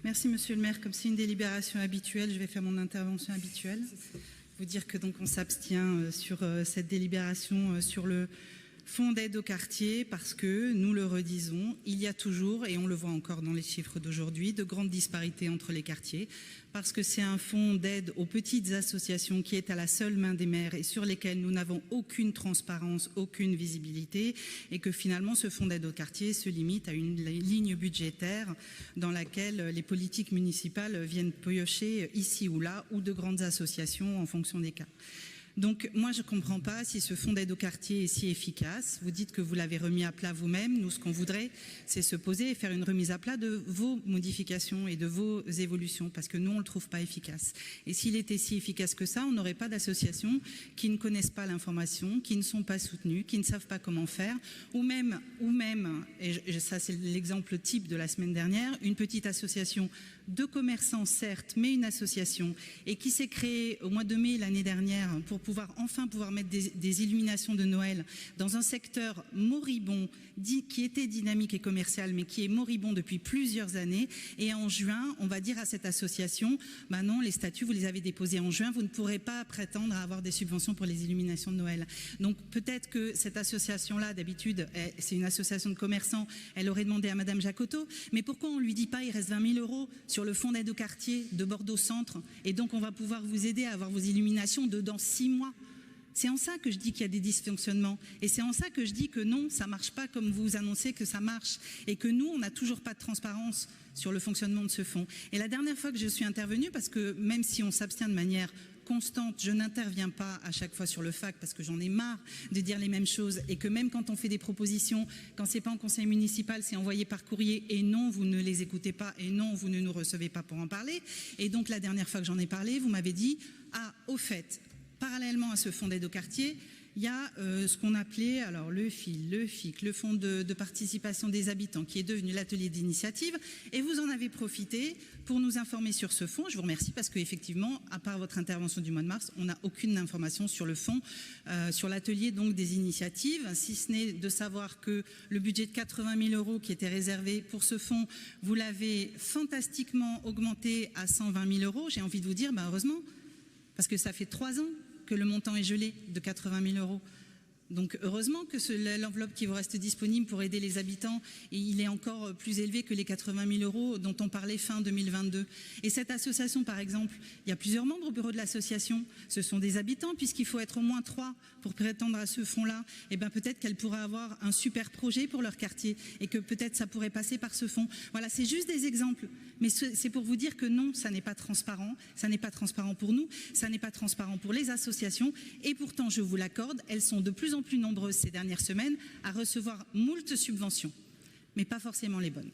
Merci Monsieur le maire. Comme c'est une délibération habituelle, je vais faire mon intervention habituelle. Vous dire que donc on s'abstient sur cette délibération sur le fonds d'aide au quartier parce que, nous le redisons, il y a toujours, et on le voit encore dans les chiffres d'aujourd'hui, de grandes disparités entre les quartiers, parce que c'est un fonds d'aide aux petites associations qui est à la seule main des maires et sur lesquels nous n'avons aucune transparence, aucune visibilité, et que finalement ce fonds d'aide au quartier se limite à une ligne budgétaire dans laquelle les politiques municipales viennent piocher ici ou là, ou de grandes associations en fonction des cas. Donc moi je ne comprends pas si ce fonds d'aide au quartier est si efficace. Vous dites que vous l'avez remis à plat vous-même. Nous ce qu'on voudrait c'est se poser et faire une remise à plat de vos modifications et de vos évolutions parce que nous on ne le trouve pas efficace. Et s'il était si efficace que ça, on n'aurait pas d'associations qui ne connaissent pas l'information, qui ne sont pas soutenues, qui ne savent pas comment faire, ou même et ça c'est l'exemple type de la semaine dernière, une petite association de commerçants certes, mais une association et qui s'est créée au mois de mai l'année dernière pour enfin pouvoir mettre des illuminations de Noël dans un secteur moribond, qui était dynamique et commercial, mais qui est moribond depuis plusieurs années. Et en juin, on va dire à cette association, bah non, les statuts, vous les avez déposés en juin, vous ne pourrez pas prétendre à avoir des subventions pour les illuminations de Noël. Donc peut-être que cette association-là, d'habitude, c'est une association de commerçants, elle aurait demandé à Madame Jacotot, mais pourquoi on ne lui dit pas, il reste 20 000 € sur le fonds d'aide au quartier de Bordeaux-Centre, et donc on va pouvoir vous aider à avoir vos illuminations dans 6 mois. C'est en ça que je dis qu'il y a des dysfonctionnements. Et c'est en ça que je dis que non, ça ne marche pas comme vous annoncez que ça marche. Et que nous, on n'a toujours pas de transparence sur le fonctionnement de ce fonds. Et la dernière fois que je suis intervenue, parce que même si on s'abstient de manière constante, je n'interviens pas à chaque fois sur le FAC parce que j'en ai marre de dire les mêmes choses et que même quand on fait des propositions, quand c'est pas en conseil municipal, c'est envoyé par courrier et non, vous ne les écoutez pas et non, vous ne nous recevez pas pour en parler. Et donc la dernière fois que j'en ai parlé, vous m'avez dit « Ah, au fait, parallèlement à ce fonds d'aide au quartier, il y a ce qu'on appelait alors le FIC, le fonds de participation des habitants, qui est devenu l'atelier d'initiative, et vous en avez profité pour nous informer sur ce fonds. Je vous remercie parce qu'effectivement, à part votre intervention du mois de mars, on n'a aucune information sur le fonds, sur l'atelier donc des initiatives, si ce n'est de savoir que le budget de 80 000 € qui était réservé pour ce fonds, vous l'avez fantastiquement augmenté à 120 000 €. J'ai envie de vous dire, heureusement, parce que ça fait 3 ans que le montant est gelé de 80 000 €. Donc heureusement que l'enveloppe qui vous reste disponible pour aider les habitants, et il est encore plus élevé que les 80 000 € dont on parlait fin 2022. Et cette association, par exemple, il y a plusieurs membres au bureau de l'association. Ce sont des habitants, puisqu'il faut être au moins 3 pour prétendre à ce fonds-là. Et bien peut-être qu'elle pourra avoir un super projet pour leur quartier et que peut-être ça pourrait passer par ce fonds. Voilà, c'est juste des exemples. Mais c'est pour vous dire que non, ça n'est pas transparent. Ça n'est pas transparent pour nous, ça n'est pas transparent pour les associations. Et pourtant, je vous l'accorde, elles sont de plus en plus nombreuses ces dernières semaines à recevoir moult subventions, mais pas forcément les bonnes.